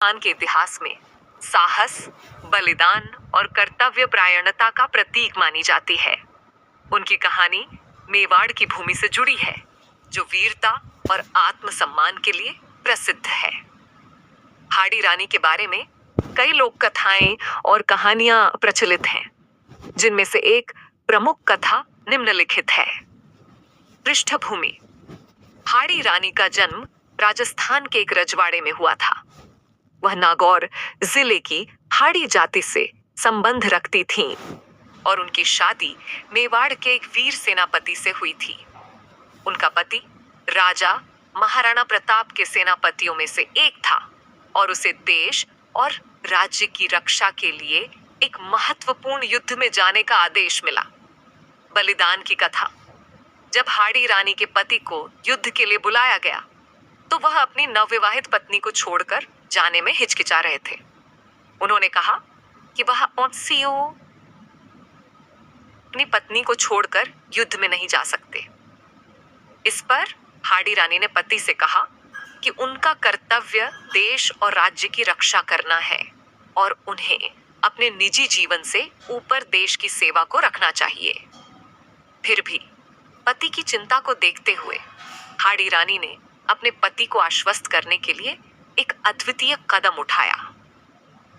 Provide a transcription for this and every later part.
राजस्थान के इतिहास में साहस, बलिदान और कर्तव्य परायणता का प्रतीक मानी जाती है। उनकी कहानी मेवाड़ की भूमि से जुड़ी है, जो वीरता और आत्मसम्मान के लिए प्रसिद्ध है। हाड़ी रानी के बारे में कई लोक कथाएं और कहानियां प्रचलित हैं, जिनमें से एक प्रमुख कथा निम्नलिखित है। पृष्ठभूमि: हाड़ी रानी का जन्म राजस्थान के एक रजवाड़े में हुआ था। वह नागौर जिले की हाड़ी जाति से संबंध रखती थीं और उनकी शादी मेवाड़ के एक वीर सेनापति से हुई थी। उनका पति राजा महाराणा प्रताप के सेनापतियों में से एक था और उसे देश और राज्य की रक्षा के लिए एक महत्वपूर्ण युद्ध में जाने का आदेश मिला। बलिदान की कथा: जब हाड़ी रानी के पति को युद्ध के लिए बुलाया गया, तो वह अपनी नवविवाहित पत्नी को छोड़कर जाने में हिचकिचा रहे थे। उन्होंने कहा कि वह अपनी पत्नी को छोड़कर युद्ध में नहीं जा सकते। इस पर हाड़ी रानी ने पति से कहा कि उनका कर्तव्य देश और राज्य की रक्षा करना है और उन्हें अपने निजी जीवन से ऊपर देश की सेवा को रखना चाहिए। फिर भी पति की चिंता को देखते हुए हाड़ी रानी ने अपने पति को आश्वस्त करने के लिए एक अद्वितीय कदम उठाया।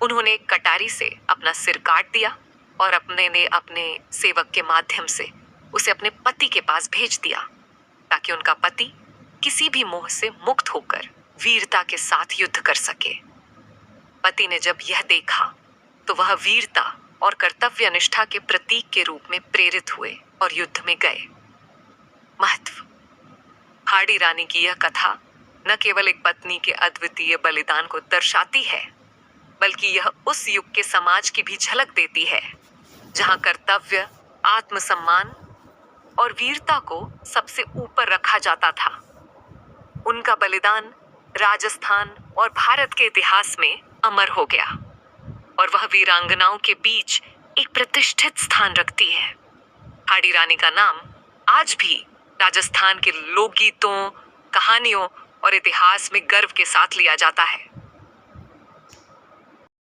उन्होंने एक कटारी से अपना सिर काट दिया और अपने सेवक के माध्यम से उसे अपने पति के पास भेज दिया, ताकि उनका पति किसी भी मोह से मुक्त होकर वीरता के साथ युद्ध कर सके। पति ने जब यह देखा, तो वह वीरता और कर्तव्य निष्ठा के प्रतीक के रूप में प्रेरित हुए और युद्ध में गए। महत्व: हाड़ी रानी की यह कथा न केवल एक पत्नी के अद्वितीय बलिदान को दर्शाती है, बल्कि यह उस युग के समाज की भी झलक देती है, जहां कर्तव्य, आत्मसम्मान और वीरता को सबसे ऊपर रखा जाता था। उनका बलिदान राजस्थान और भारत के इतिहास में अमर हो गया और वह वीरांगनाओं के बीच एक प्रतिष्ठित स्थान रखती है। हाड़ी रानी का नाम आज भी राजस्थान के लोकगीतों, कहानियों और इतिहास में गर्व के साथ लिया जाता है।